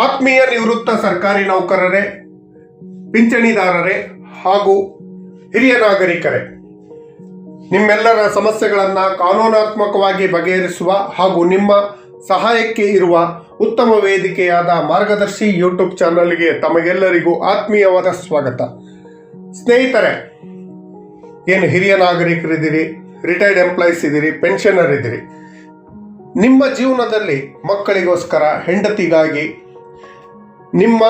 ಆತ್ಮೀಯ ನಿವೃತ್ತ ಸರ್ಕಾರಿ ನೌಕರರೇ, ಪಿಂಚಣಿದಾರರೇ ಹಾಗೂ ಹಿರಿಯ ನಾಗರಿಕರೇ, ನಿಮ್ಮೆಲ್ಲರ ಸಮಸ್ಯೆಗಳನ್ನು ಕಾನೂನಾತ್ಮಕವಾಗಿ ಬಗೆಹರಿಸುವ ಹಾಗೂ ನಿಮ್ಮ ಸಹಾಯಕ್ಕೆ ಇರುವ ಉತ್ತಮ ವೇದಿಕೆಯಾದ ಮಾರ್ಗದರ್ಶಿ ಯೂಟ್ಯೂಬ್ ಚಾನಲ್ಗೆ ತಮಗೆಲ್ಲರಿಗೂ ಆತ್ಮೀಯವಾದ ಸ್ವಾಗತ. ಸ್ನೇಹಿತರೆ, ಏನು ಹಿರಿಯ ನಾಗರಿಕರಿದ್ದೀರಿ, ರಿಟೈರ್ಡ್ ಎಂಪ್ಲಾಯೀಸ್ ಇದ್ದೀರಿ, ಪೆನ್ಷನರ್ ಇದ್ದೀರಿ, ನಿಮ್ಮ ಜೀವನದಲ್ಲಿ ಮಕ್ಕಳಿಗೋಸ್ಕರ, ಹೆಂಡತಿಗಾಗಿ, ನಿಮ್ಮ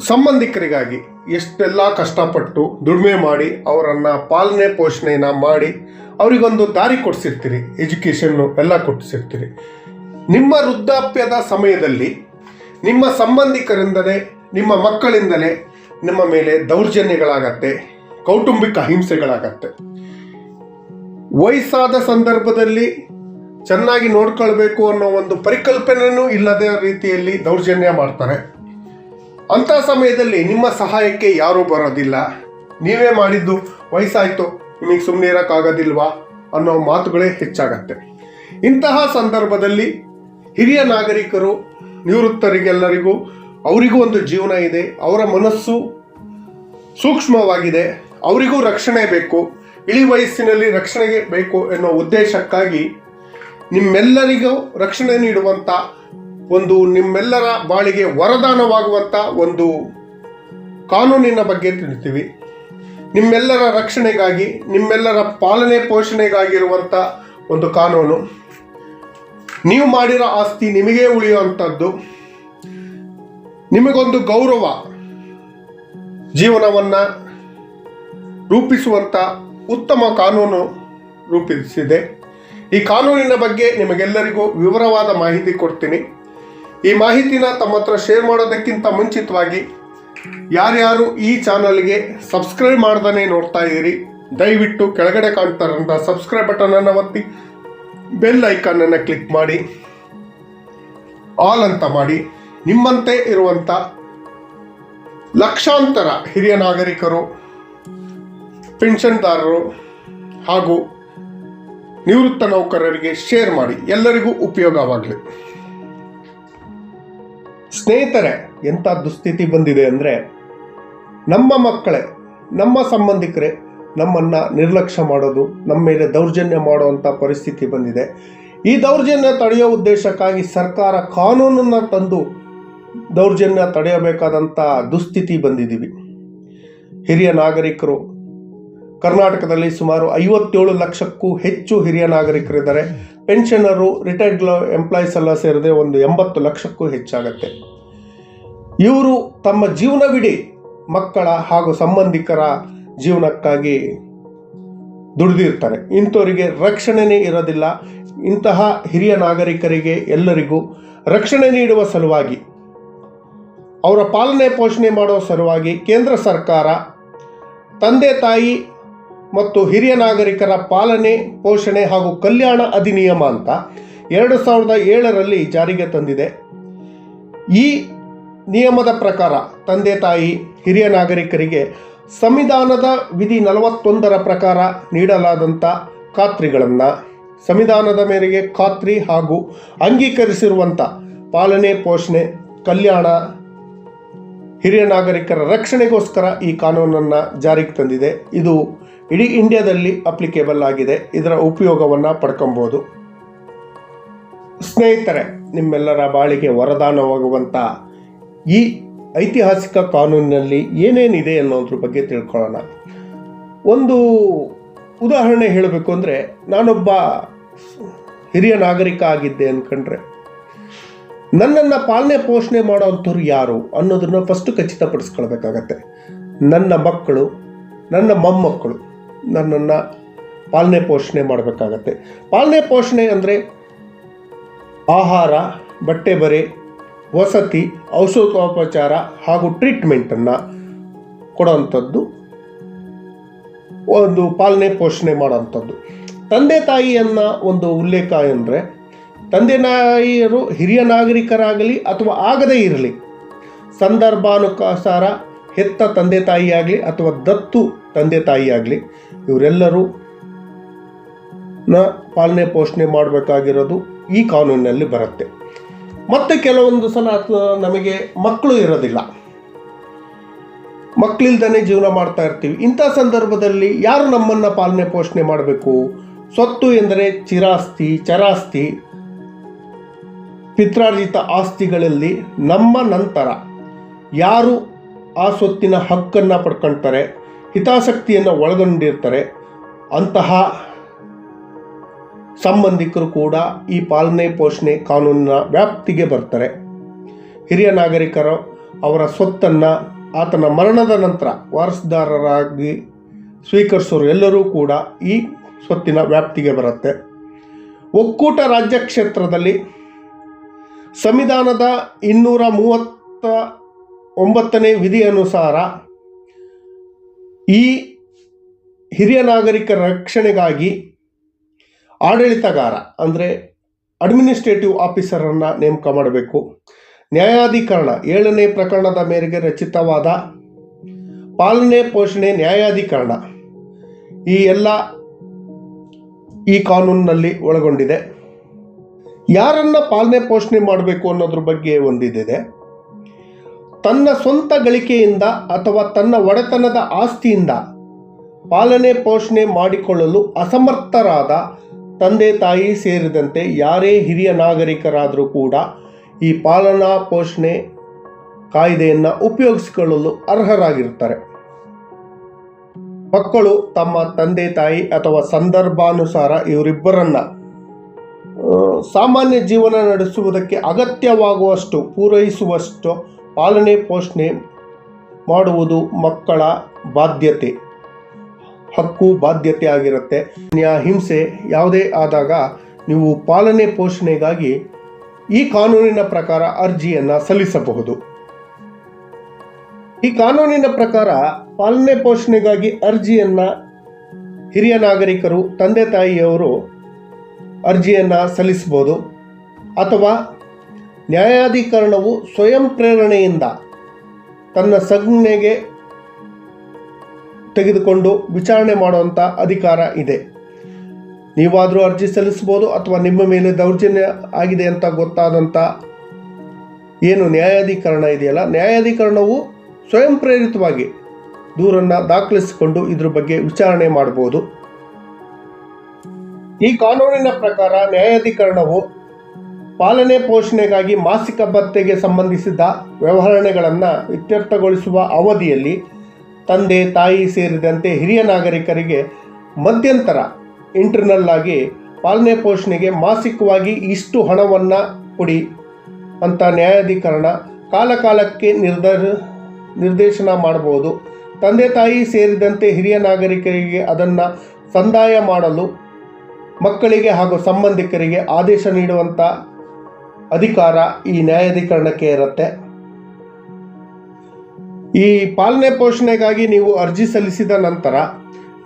ಸಂಬಂಧಿಕರಿಗಾಗಿ ಎಷ್ಟೆಲ್ಲ ಕಷ್ಟಪಟ್ಟು ದುಡಿಮೆ ಮಾಡಿ ಅವರನ್ನು ಪಾಲನೆ ಪೋಷಣೆನ ಮಾಡಿ ಅವರಿಗೊಂದು ದಾರಿ ಕೊಡಿಸಿರ್ತೀರಿ, ಎಜುಕೇಷನ್ನು ಎಲ್ಲ ಕೊಡಿಸಿರ್ತೀರಿ. ನಿಮ್ಮ ವೃದ್ಧಾಪ್ಯದ ಸಮಯದಲ್ಲಿ ನಿಮ್ಮ ಸಂಬಂಧಿಕರಿಂದಲೇ, ನಿಮ್ಮ ಮಕ್ಕಳಿಂದಲೇ ನಿಮ್ಮ ಮೇಲೆ ದೌರ್ಜನ್ಯಗಳಾಗತ್ತೆ, ಕೌಟುಂಬಿಕ ಹಿಂಸೆಗಳಾಗತ್ತೆ. ವಯಸ್ಸಾದ ಸಂದರ್ಭದಲ್ಲಿ ಚೆನ್ನಾಗಿ ನೋಡ್ಕೊಳ್ಬೇಕು ಅನ್ನೋ ಒಂದು ಪರಿಕಲ್ಪನೆಯೂ ಇಲ್ಲದ ರೀತಿಯಲ್ಲಿ ದೌರ್ಜನ್ಯ ಮಾಡ್ತಾರೆ. ಅಂಥ ಸಮಯದಲ್ಲಿ ನಿಮ್ಮ ಸಹಾಯಕ್ಕೆ ಯಾರೂ ಬರೋದಿಲ್ಲ. ನೀವೇ ಮಾಡಿದ್ದು ವಯಸ್ಸಾಯಿತು, ನಿಮಗೆ ಸುಮ್ಮನೆ ಇರೋಕ್ಕಾಗೋದಿಲ್ವಾ ಅನ್ನೋ ಮಾತುಗಳೇ ಹೆಚ್ಚಾಗತ್ತೆ. ಇಂತಹ ಸಂದರ್ಭದಲ್ಲಿ ಹಿರಿಯ ನಾಗರಿಕರು, ನಿವೃತ್ತರಿಗೆಲ್ಲರಿಗೂ ಅವರಿಗೂ ಒಂದು ಜೀವನ ಇದೆ, ಅವರ ಮನಸ್ಸು ಸೂಕ್ಷ್ಮವಾಗಿದೆ, ಅವರಿಗೂ ರಕ್ಷಣೆ ಬೇಕು, ಇಳಿ ವಯಸ್ಸಿನಲ್ಲಿ ರಕ್ಷಣೆಗೆ ಬೇಕು ಎನ್ನುವ ಉದ್ದೇಶಕ್ಕಾಗಿ ನಿಮ್ಮೆಲ್ಲರಿಗೂ ರಕ್ಷಣೆ ನೀಡುವಂಥ ಒಂದು, ನಿಮ್ಮೆಲ್ಲರ ಬಾಳಿಗೆ ವರದಾನವಾಗುವಂಥ ಒಂದು ಕಾನೂನಿನ ಬಗ್ಗೆ ತಿಳಿತೀವಿ. ನಿಮ್ಮೆಲ್ಲರ ರಕ್ಷಣೆಗಾಗಿ, ನಿಮ್ಮೆಲ್ಲರ ಪಾಲನೆ ಪೋಷಣೆಗಾಗಿರುವಂಥ ಒಂದು ಕಾನೂನು. ನೀವು ಮಾಡಿರೋ ಆಸ್ತಿ ನಿಮಗೇ ಉಳಿಯುವಂಥದ್ದು, ನಿಮಗೊಂದು ಗೌರವ ಜೀವನವನ್ನು ರೂಪಿಸುವಂಥ ಉತ್ತಮ ಕಾನೂನು ರೂಪಿಸಿದೆ. ಈ ಕಾನೂನಿನ ಬಗ್ಗೆ ನಿಮಗೆಲ್ಲರಿಗೂ ವಿವರವಾದ ಮಾಹಿತಿ ಕೊಡ್ತೀನಿ. ಈ ಮಾಹಿತಿನ ತಮ್ಮ ಹತ್ರ ಶೇರ್ ಮಾಡೋದಕ್ಕಿಂತ ಮುಂಚಿತವಾಗಿ ಯಾರ್ಯಾರು ಈ ಚಾನಲ್ಗೆ ಸಬ್ಸ್ಕ್ರೈಬ್ ಮಾಡ್ದೇ ನೋಡ್ತಾ ಇದ್ದೀರಿ, ದಯವಿಟ್ಟು ಕೆಳಗಡೆ ಕಾಣ್ತಾರಂಥ ಸಬ್ಸ್ಕ್ರೈಬ್ ಬಟನನ್ನು ಒತ್ತಿ ಬೆಲ್ ಐಕಾನನ್ನು ಕ್ಲಿಕ್ ಮಾಡಿ ಆಲ್ ಅಂತ ಮಾಡಿ. ನಿಮ್ಮಂತೆ ಇರುವಂಥ ಲಕ್ಷಾಂತರ ಹಿರಿಯ ನಾಗರಿಕರು, ಪೆನ್ಷನ್ದಾರರು ಹಾಗೂ ನಿವೃತ್ತ ನೌಕರರಿಗೆ ಶೇರ್ ಮಾಡಿ, ಎಲ್ಲರಿಗೂ ಉಪಯೋಗವಾಗಲಿ. ಸ್ನೇಹಿತರೆ, ಎಂಥ ದುಸ್ಥಿತಿ ಬಂದಿದೆ ಅಂದರೆ, ನಮ್ಮ ಮಕ್ಕಳೇ, ನಮ್ಮ ಸಂಬಂಧಿಕರೇ ನಮ್ಮನ್ನು ನಿರ್ಲಕ್ಷ್ಯ ಮಾಡೋದು, ನಮ್ಮ ಮೇಲೆ ದೌರ್ಜನ್ಯ ಮಾಡುವಂಥ ಪರಿಸ್ಥಿತಿ ಬಂದಿದೆ. ಈ ದೌರ್ಜನ್ಯ ತಡೆಯೋ ಉದ್ದೇಶಕ್ಕಾಗಿ ಸರ್ಕಾರ ಕಾನೂನನ್ನು ತಂದು ದೌರ್ಜನ್ಯ ತಡೆಯಬೇಕಾದಂಥ ದುಸ್ಥಿತಿ ಬಂದಿದ್ದೀವಿ. ಹಿರಿಯ ನಾಗರಿಕರು ಕರ್ನಾಟಕದಲ್ಲಿ ಸುಮಾರು 57 ಲಕ್ಷಕ್ಕೂ ಹೆಚ್ಚು ಹಿರಿಯ ನಾಗರಿಕರಿದ್ದಾರೆ. ಪೆನ್ಷನರು, ರಿಟೈರ್ಡ್ ಎಂಪ್ಲಾಯೀಸ್ ಎಲ್ಲ ಸೇರಿದೆ ಒಂದು 80 ಲಕ್ಷಕ್ಕೂ ಹೆಚ್ಚಾಗತ್ತೆ. ಇವರು ತಮ್ಮ ಜೀವನವಿಡೀ ಮಕ್ಕಳ ಹಾಗೂ ಸಂಬಂಧಿಕರ ಜೀವನಕ್ಕಾಗಿ ದುಡಿದಿರ್ತಾರೆ. ಇಂಥವರಿಗೆ ರಕ್ಷಣೆನೇ ಇರೋದಿಲ್ಲ. ಇಂತಹ ಹಿರಿಯ ನಾಗರಿಕರಿಗೆ ಎಲ್ಲರಿಗೂ ರಕ್ಷಣೆ ನೀಡುವ ಸಲುವಾಗಿ, ಅವರ ಪಾಲನೆ ಪೋಷಣೆ ಮಾಡೋ ಸಲುವಾಗಿ ಕೇಂದ್ರ ಸರ್ಕಾರ ತಂದೆ ತಾಯಿ ಮತ್ತು ಹಿರಿಯ ನಾಗರಿಕರ ಪಾಲನೆ ಪೋಷಣೆ ಹಾಗೂ ಕಲ್ಯಾಣ ಅಧಿನಿಯಮ ಅಂತ 2007ರಲ್ಲಿ ಜಾರಿಗೆ ತಂದಿದೆ. ಈ ನಿಯಮದ ಪ್ರಕಾರ ತಂದೆ ತಾಯಿ, ಹಿರಿಯ ನಾಗರಿಕರಿಗೆ ಸಂವಿಧಾನದ ವಿಧಿ 41ರ ಪ್ರಕಾರ ನೀಡಲಾದಂಥ ಖಾತ್ರಿಗಳನ್ನು, ಸಂವಿಧಾನದ ಮೇರೆಗೆ ಖಾತ್ರಿ ಹಾಗೂ ಅಂಗೀಕರಿಸಿರುವಂಥ ಪಾಲನೆ ಪೋಷಣೆ, ಕಲ್ಯಾಣ, ಹಿರಿಯ ನಾಗರಿಕರ ರಕ್ಷಣೆಗೋಸ್ಕರ ಈ ಕಾನೂನನ್ನು ಜಾರಿಗೆ ತಂದಿದೆ. ಇದು ಇಡೀ ಇಂಡಿಯಾದಲ್ಲಿ ಅಪ್ಲಿಕೇಬಲ್ ಆಗಿದೆ. ಇದರ ಉಪಯೋಗವನ್ನು ಪಡ್ಕೊಬೋದು. ಸ್ನೇಹಿತರೆ, ನಿಮ್ಮೆಲ್ಲರ ಬಾಳಿಗೆ ವರದಾನವಾಗುವಂಥ ಈ ಐತಿಹಾಸಿಕ ಕಾನೂನಿನಲ್ಲಿ ಏನೇನಿದೆ ಅನ್ನೋದ್ರ ಬಗ್ಗೆ ತಿಳ್ಕೊಳ್ಳೋಣ. ಒಂದು ಉದಾಹರಣೆ ಹೇಳಬೇಕು ಅಂದರೆ, ನಾನೊಬ್ಬ ಹಿರಿಯ ನಾಗರಿಕ ಆಗಿದ್ದೆ ಅಂದ್ಕೊಂಡ್ರೆ ನನ್ನನ್ನು ಪಾಲನೆ ಪೋಷಣೆ ಮಾಡೋವಂಥವ್ರು ಯಾರು ಅನ್ನೋದನ್ನು ಫಸ್ಟು ಖಚಿತಪಡಿಸ್ಕೊಳ್ಬೇಕಾಗತ್ತೆ. ನನ್ನ ಮಕ್ಕಳು, ನನ್ನ ಮೊಮ್ಮಕ್ಕಳು ನನ್ನನ್ನು ಪಾಲನೆ ಪೋಷಣೆ ಮಾಡಬೇಕಾಗತ್ತೆ. ಪಾಲನೆ ಪೋಷಣೆ ಅಂದರೆ ಆಹಾರ, ಬಟ್ಟೆ ಬರೆ, ವಸತಿ, ಔಷಧೋಪಚಾರ ಹಾಗೂ ಟ್ರೀಟ್ಮೆಂಟನ್ನು ಕೊಡೋವಂಥದ್ದು ಒಂದು ಪಾಲನೆ ಪೋಷಣೆ ಮಾಡೋವಂಥದ್ದು. ತಂದೆ ತಾಯಿಯನ್ನು ಒಂದು ಉಲ್ಲೇಖ ಅಂದರೆ, ತಂದೆ ತಾಯಿಯರು ಹಿರಿಯ ನಾಗರಿಕರಾಗಲಿ ಅಥವಾ ಆಗದೇ ಇರಲಿ, ಸಂದರ್ಭಾನುಸಾರ ಹೆತ್ತ ತಂದೆ ತಾಯಿಯಾಗಲಿ ಅಥವಾ ದತ್ತು ತಂದೆ ತಾಯಿಯಾಗಲಿ, ಇವರೆಲ್ಲರೂ ಪಾಲನೆ ಪೋಷಣೆ ಮಾಡಬೇಕಾಗಿರೋದು ಈ ಕಾನೂನಿನಲ್ಲಿ ಬರುತ್ತೆ. ಮತ್ತು ಕೆಲವೊಂದು ಸಲ ನಮಗೆ ಮಕ್ಕಳು ಇರೋದಿಲ್ಲ, ಮಕ್ಕಳಿಲ್ದೇ ಜೀವನ ಮಾಡ್ತಾ ಇರ್ತೀವಿ. ಇಂಥ ಸಂದರ್ಭದಲ್ಲಿ ಯಾರು ನಮ್ಮನ್ನು ಪಾಲನೆ ಪೋಷಣೆ ಮಾಡಬೇಕು? ಸ್ವತ್ತು ಎಂದರೆ ಚಿರಾಸ್ತಿ, ಚರಾಸ್ತಿ, ಪಿತ್ರಾರ್ಜಿತ ಆಸ್ತಿಗಳಲ್ಲಿ ನಮ್ಮ ನಂತರ ಯಾರು ಆ ಸ್ವತ್ತಿನ ಹಕ್ಕನ್ನು ಪಡ್ಕೊಳ್ತಾರೆ, ಹಿತಾಸಕ್ತಿಯನ್ನು ಒಳಗೊಂಡಿರ್ತಾರೆ, ಅಂತಹ ಸಂಬಂಧಿಕರು ಕೂಡ ಈ ಪಾಲನೆ ಪೋಷಣೆ ಕಾನೂನಿನ ವ್ಯಾಪ್ತಿಗೆ ಬರ್ತಾರೆ. ಹಿರಿಯ ನಾಗರಿಕರು ಅವರ ಸ್ವತ್ತನ್ನು ಆತನ ಮರಣದ ನಂತರ ವಾರಸುದಾರರಾಗಿ ಸ್ವೀಕರಿಸೋರು ಎಲ್ಲರೂ ಕೂಡ ಈ ಸ್ವತ್ತಿನ ವ್ಯಾಪ್ತಿಗೆ ಬರುತ್ತೆ. ಒಕ್ಕೂಟ ರಾಜ್ಯ ಕ್ಷೇತ್ರದಲ್ಲಿ ಸಂವಿಧಾನದ 239ನೇ ವಿಧಿ ಅನುಸಾರ ಈ ಹಿರಿಯ ನಾಗರಿಕರ ರಕ್ಷಣೆಗಾಗಿ ಆಡಳಿತಗಾರ ಅಂದರೆ ಅಡ್ಮಿನಿಸ್ಟ್ರೇಟಿವ್ ಆಫೀಸರನ್ನು ನೇಮಕ ಮಾಡಬೇಕು. ನ್ಯಾಯಾಧಿಕರಣ 7ನೇ ಪ್ರಕರಣದ ಮೇರೆಗೆ ರಚಿತವಾದ ಪಾಲನೆ ಪೋಷಣೆ ನ್ಯಾಯಾಧಿಕರಣ ಈ ಕಾನೂನಿನಲ್ಲಿ ಒಳಗೊಂಡಿದೆ. ಯಾರನ್ನ ಪಾಲನೆ ಪೋಷಣೆ ಮಾಡಬೇಕು ಅನ್ನೋದ್ರ ಬಗ್ಗೆ ಒಂದಿದೆ. ತನ್ನ ಸ್ವಂತ ಗಳಿಕೆಯಿಂದ ಅಥವಾ ತನ್ನ ಒಡೆತನದ ಆಸ್ತಿಯಿಂದ ಪಾಲನೆ ಪೋಷಣೆ ಮಾಡಿಕೊಳ್ಳಲು ಅಸಮರ್ಥರಾದ ತಂದೆ ತಾಯಿ ಸೇರಿದಂತೆ ಯಾರೇ ಹಿರಿಯ ನಾಗರಿಕರಾದರೂ ಕೂಡ ಈ ಪಾಲನಾ ಪೋಷಣೆ ಕಾಯ್ದೆಯನ್ನು ಉಪಯೋಗಿಸಿಕೊಳ್ಳಲು ಅರ್ಹರಾಗಿರ್ತಾರೆ. ಮಕ್ಕಳು ತಮ್ಮ ತಂದೆ ತಾಯಿ ಅಥವಾ ಸಂದರ್ಭಾನುಸಾರ ಇವರಿಬ್ಬರನ್ನ ಸಾಮಾನ್ಯ ಜೀವನ ನಡೆಸುವುದಕ್ಕೆ ಅಗತ್ಯವಾಗುವಷ್ಟು ಪೂರೈಸುವಷ್ಟು ಪಾಲನೆ ಪೋಷಣೆ ಮಾಡುವುದು ಮಕ್ಕಳ ಬಾಧ್ಯತೆ, ಹಕ್ಕು, ಬಾಧ್ಯತೆ ಆಗಿರುತ್ತೆ. ಹಿಂಸೆ ಯಾವುದೇ ಆದಾಗ ನೀವು ಪಾಲನೆ ಪೋಷಣೆಗಾಗಿ ಈ ಕಾನೂನಿನ ಪ್ರಕಾರ ಅರ್ಜಿಯನ್ನು ಸಲ್ಲಿಸಬಹುದು. ಈ ಕಾನೂನಿನ ಪ್ರಕಾರ ಪಾಲನೆ ಪೋಷಣೆಗಾಗಿ ಅರ್ಜಿಯನ್ನು ಹಿರಿಯ ನಾಗರಿಕರು, ತಂದೆ ತಾಯಿಯವರು ಅರ್ಜಿಯನ್ನು ಸಲ್ಲಿಸಬಹುದು. ಅಥವಾ ನ್ಯಾಯಾಧಿಕರಣವು ಸ್ವಯಂ ಪ್ರೇರಣೆಯಿಂದ ತನ್ನ ಸಂಜ್ಞೆಗೆ ತೆಗೆದುಕೊಂಡು ವಿಚಾರಣೆ ಮಾಡುವಂಥ ಅಧಿಕಾರ ಇದೆ. ನೀವಾದರೂ ಅರ್ಜಿ ಸಲ್ಲಿಸ್ಬೋದು. ಅಥವಾ ನಿಮ್ಮ ಮೇಲೆ ದೌರ್ಜನ್ಯ ಆಗಿದೆ ಅಂತ ಗೊತ್ತಾದಂಥ ಏನು ನ್ಯಾಯಾಧಿಕರಣ ಇದೆಯಲ್ಲ, ನ್ಯಾಯಾಧಿಕರಣವು ಸ್ವಯಂ ಪ್ರೇರಿತವಾಗಿ ದೂರನ್ನು ದಾಖಲಿಸಿಕೊಂಡು ಇದ್ರ ಬಗ್ಗೆ ವಿಚಾರಣೆ ಮಾಡ್ಬೋದು. ಈ ಕಾನೂನಿನ ಪ್ರಕಾರ ನ್ಯಾಯಾಧಿಕರಣವು ಪಾಲನೆ ಪೋಷಣೆಗಾಗಿ ಮಾಸಿಕ ಭತ್ಯೆಗೆ ಸಂಬಂಧಿಸಿದ ವ್ಯವಹಾರಗಳನ್ನು ಇತ್ಯರ್ಥಗೊಳಿಸುವ ಅವಧಿಯಲ್ಲಿ ತಂದೆ ತಾಯಿ ಸೇರಿದಂತೆ ಹಿರಿಯ ನಾಗರಿಕರಿಗೆ ಮಧ್ಯಂತರ ಇಂಟರ್ನಲ್ ಆಗಿ ಪಾಲನೆ ಪೋಷಣೆಗೆ ಮಾಸಿಕವಾಗಿ ಇಷ್ಟು ಹಣವನ್ನು ಕೊಡಿ ಅಂತ ನ್ಯಾಯಾಧಿಕರಣ ಕಾಲಕಾಲಕ್ಕೆ ನಿರ್ದೇಶನ ಮಾಡಬಹುದು. ತಂದೆ ತಾಯಿ ಸೇರಿದಂತೆ ಹಿರಿಯ ನಾಗರಿಕರಿಗೆ ಅದನ್ನು ಸಂದಾಯ ಮಾಡಲು ಮಕ್ಕಳಿಗೆ ಹಾಗೂ ಸಂಬಂಧಿಕರಿಗೆ ಆದೇಶ ನೀಡುವಂಥ ಅಧಿಕಾರ ಈ ನ್ಯಾಯಾಧಿಕರಣಕ್ಕೆ ಇರುತ್ತೆ. ಈ ಪಾಲನೆ ಪೋಷಣೆಗಾಗಿ ನೀವು ಅರ್ಜಿ ಸಲ್ಲಿಸಿದ ನಂತರ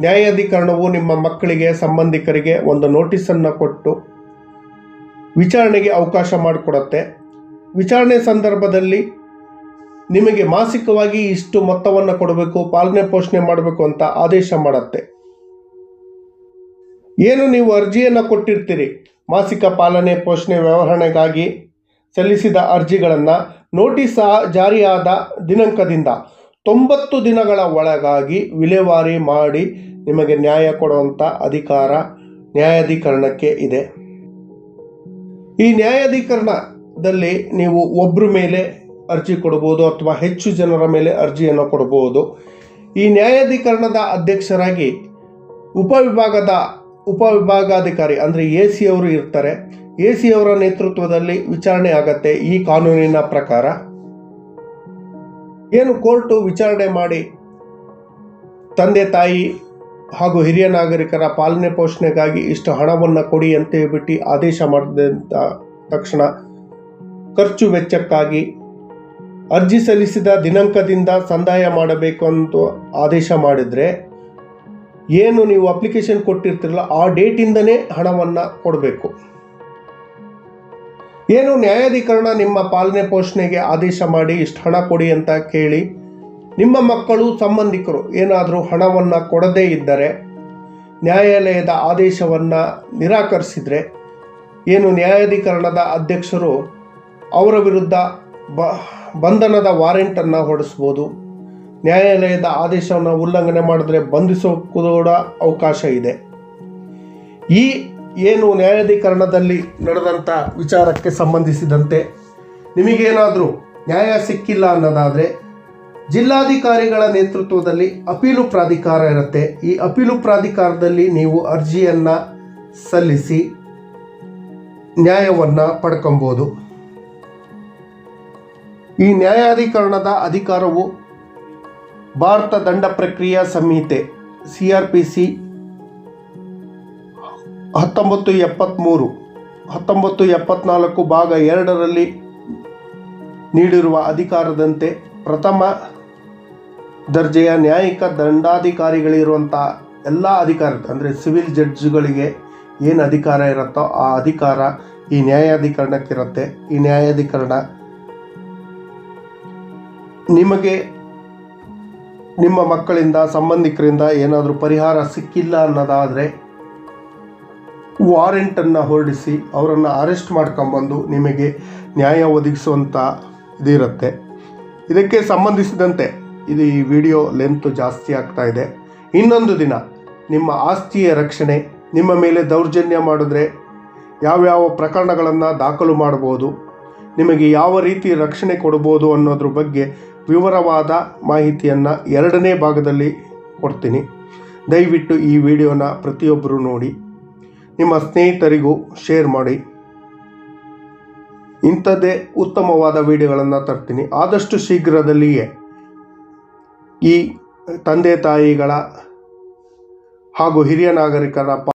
ನ್ಯಾಯಾಧಿಕರಣವು ನಿಮ್ಮ ಮಕ್ಕಳಿಗೆ, ಸಂಬಂಧಿಕರಿಗೆ ಒಂದು ನೋಟಿಸನ್ನು ಕೊಟ್ಟು ವಿಚಾರಣೆಗೆ ಅವಕಾಶ ಮಾಡಿಕೊಡುತ್ತೆ. ವಿಚಾರಣೆ ಸಂದರ್ಭದಲ್ಲಿ ನಿಮಗೆ ಮಾಸಿಕವಾಗಿ ಇಷ್ಟು ಮೊತ್ತವನ್ನು ಕೊಡಬೇಕು, ಪಾಲನೆ ಪೋಷಣೆ ಮಾಡಬೇಕು ಅಂತ ಆದೇಶ ಮಾಡುತ್ತೆ. ಏನು ನೀವು ಅರ್ಜಿಯನ್ನು ಕೊಟ್ಟಿರ್ತೀರಿ, ಮಾಸಿಕ ಪಾಲನೆ ಪೋಷಣೆ ವ್ಯವಹರಣೆಗಾಗಿ ಸಲ್ಲಿಸಿದ ಅರ್ಜಿಗಳನ್ನು ನೋಟಿಸ್ ಜಾರಿಯಾದ ದಿನಾಂಕದಿಂದ 90 ದಿನಗಳ ಒಳಗಾಗಿ ವಿಲೇವಾರಿ ಮಾಡಿ ನಿಮಗೆ ನ್ಯಾಯ ಕೊಡುವಂಥ ಅಧಿಕಾರ ನ್ಯಾಯಾಧಿಕರಣಕ್ಕೆ ಇದೆ. ಈ ನ್ಯಾಯಾಧಿಕರಣದಲ್ಲಿ ನೀವು ಒಬ್ಬರ ಮೇಲೆ ಅರ್ಜಿ ಕೊಡಬಹುದು ಅಥವಾ ಹೆಚ್ಚು ಜನರ ಮೇಲೆ ಅರ್ಜಿಯನ್ನು ಕೊಡಬಹುದು. ಈ ನ್ಯಾಯಾಧಿಕರಣದ ಅಧ್ಯಕ್ಷರಾಗಿ ಉಪವಿಭಾಗಾಧಿಕಾರಿ ಅಂದರೆ AC ಅವರು ಇರ್ತಾರೆ. AC ಅವರ ನೇತೃತ್ವದಲ್ಲಿ ವಿಚಾರಣೆ ಆಗತ್ತೆ. ಈ ಕಾನೂನಿನ ಪ್ರಕಾರ ಏನು ಕೋರ್ಟು ವಿಚಾರಣೆ ಮಾಡಿ ತಂದೆ ತಾಯಿ ಹಾಗೂ ಹಿರಿಯ ನಾಗರಿಕರ ಪಾಲನೆ ಪೋಷಣೆಗಾಗಿ ಇಷ್ಟು ಹಣವನ್ನು ಕೊಡಿ ಅಂತ ಹೇಳ್ಬಿಟ್ಟು ಆದೇಶ ಮಾಡಿದಂಥ ತಕ್ಷಣ ಖರ್ಚು ವೆಚ್ಚಕ್ಕಾಗಿ ಅರ್ಜಿ ಸಲ್ಲಿಸಿದ ದಿನಾಂಕದಿಂದ ಸಂದಾಯ ಮಾಡಬೇಕು ಅಂತ ಆದೇಶ ಮಾಡಿದರೆ ಏನು ನೀವು ಅಪ್ಲಿಕೇಶನ್ ಕೊಟ್ಟಿರ್ತಿರಲ್ಲ ಆ ಡೇಟಿಂದನೇ ಹಣವನ್ನು ಕೊಡಬೇಕು. ಏನು ನ್ಯಾಯಾಧಿಕರಣ ನಿಮ್ಮ ಪಾಲನೆ ಪೋಷಣೆಗೆ ಆದೇಶ ಮಾಡಿ ಇಷ್ಟು ಹಣ ಕೊಡಿ ಅಂತ ಕೇಳಿ ನಿಮ್ಮ ಮಕ್ಕಳು, ಸಂಬಂಧಿಕರು ಏನಾದರೂ ಹಣವನ್ನು ಕೊಡದೇ ಇದ್ದರೆ, ನ್ಯಾಯಾಲಯದ ಆದೇಶವನ್ನು ನಿರಾಕರಿಸಿದರೆ ಏನು ನ್ಯಾಯಾಧಿಕರಣದ ಅಧ್ಯಕ್ಷರು ಅವರ ವಿರುದ್ಧ ಬಂಧನದ ವಾರೆಂಟನ್ನು ಹೊರಡಿಸ್ಬೋದು. ನ್ಯಾಯಾಲಯದ ಆದೇಶವನ್ನು ಉಲ್ಲಂಘನೆ ಮಾಡಿದ್ರೆ ಬಂಧಿಸೋಕ್ಕೂ ಕೂಡ ಅವಕಾಶ ಇದೆ. ಈ ಏನು ನ್ಯಾಯಾಧೀಕರಣದಲ್ಲಿ ನಡೆದಂಥ ವಿಚಾರಕ್ಕೆ ಸಂಬಂಧಿಸಿದಂತೆ ನಿಮಗೇನಾದರೂ ನ್ಯಾಯ ಸಿಕ್ಕಿಲ್ಲ ಅನ್ನೋದಾದರೆ ಜಿಲ್ಲಾಧಿಕಾರಿಗಳ ನೇತೃತ್ವದಲ್ಲಿ ಅಪೀಲು ಪ್ರಾಧಿಕಾರ ಇರುತ್ತೆ. ಈ ಅಪೀಲು ಪ್ರಾಧಿಕಾರದಲ್ಲಿ ನೀವು ಅರ್ಜಿಯನ್ನು ಸಲ್ಲಿಸಿ ನ್ಯಾಯವನ್ನು ಪಡ್ಕೊಬೋದು. ಈ ನ್ಯಾಯಾಧೀಕರಣದ ಅಧಿಕಾರವು ಭಾರತ ದಂಡ ಪ್ರಕ್ರಿಯಾ ಸಂಹಿತೆ CRPC 1973 1974 ಭಾಗ 2ರಲ್ಲಿ ನೀಡಿರುವ ಅಧಿಕಾರದಂತೆ ಪ್ರಥಮ ದರ್ಜೆಯ ನ್ಯಾಯಿಕ ದಂಡಾಧಿಕಾರಿಗಳಿರುವಂಥ ಎಲ್ಲ ಅಧಿಕಾರ ಅಂದರೆ ಸಿವಿಲ್ ಜಡ್ಜ್ಗಳಿಗೆ ಏನು ಅಧಿಕಾರ ಇರುತ್ತೋ ಆ ಅಧಿಕಾರ ಈ ನ್ಯಾಯಾಧೀಕರಣಕ್ಕಿರುತ್ತೆ. ಈ ನ್ಯಾಯಾಧೀಕರಣ ನಿಮಗೆ ನಿಮ್ಮ ಮಕ್ಕಳಿಂದ ಸಂಬಂಧಿಕರಿಂದ ಏನಾದರೂ ಪರಿಹಾರ ಸಿಕ್ಕಿಲ್ಲ ಅನ್ನೋದಾದರೆ ವಾರೆಂಟನ್ನು ಹೊರಡಿಸಿ ಅವರನ್ನು ಅರೆಸ್ಟ್ ಮಾಡ್ಕೊಂಬಂದು ನಿಮಗೆ ನ್ಯಾಯ ಒದಗಿಸುವಂಥ ಇದಿರುತ್ತೆ. ಇದಕ್ಕೆ ಸಂಬಂಧಿಸಿದಂತೆ ಈ ವಿಡಿಯೋ ಲೆಂತ್ ಜಾಸ್ತಿ ಆಗ್ತಾ ಇದೆ. ಇನ್ನೊಂದು ದಿನ ನಿಮ್ಮ ಆಸ್ತಿಯ ರಕ್ಷಣೆ, ನಿಮ್ಮ ಮೇಲೆ ದೌರ್ಜನ್ಯ ಮಾಡಿದ್ರೆ ಯಾವ್ಯಾವ ಪ್ರಕರಣಗಳನ್ನು ದಾಖಲು ಮಾಡ್ಬೋದು, ನಿಮಗೆ ಯಾವ ರೀತಿ ರಕ್ಷಣೆ ಕೊಡ್ಬೋದು ಅನ್ನೋದ್ರ ಬಗ್ಗೆ ವಿವರವಾದ ಮಾಹಿತಿಯನ್ನು 2ನೇ ಭಾಗದಲ್ಲಿ ಕೊಡ್ತೀನಿ. ದಯವಿಟ್ಟು ಈ ವಿಡಿಯೋನ ಪ್ರತಿಯೊಬ್ಬರು ನೋಡಿ, ನಿಮ್ಮ ಸ್ನೇಹಿತರಿಗೂ ಶೇರ್ ಮಾಡಿ. ಇಂಥದ್ದೇ ಉತ್ತಮವಾದ ವಿಡಿಯೋಗಳನ್ನು ತರ್ತೀನಿ. ಆದಷ್ಟು ಶೀಘ್ರದಲ್ಲಿಯೇ ಈ ತಂದೆ ತಾಯಿಗಳ ಹಾಗೂ ಹಿರಿಯ ನಾಗರಿಕರ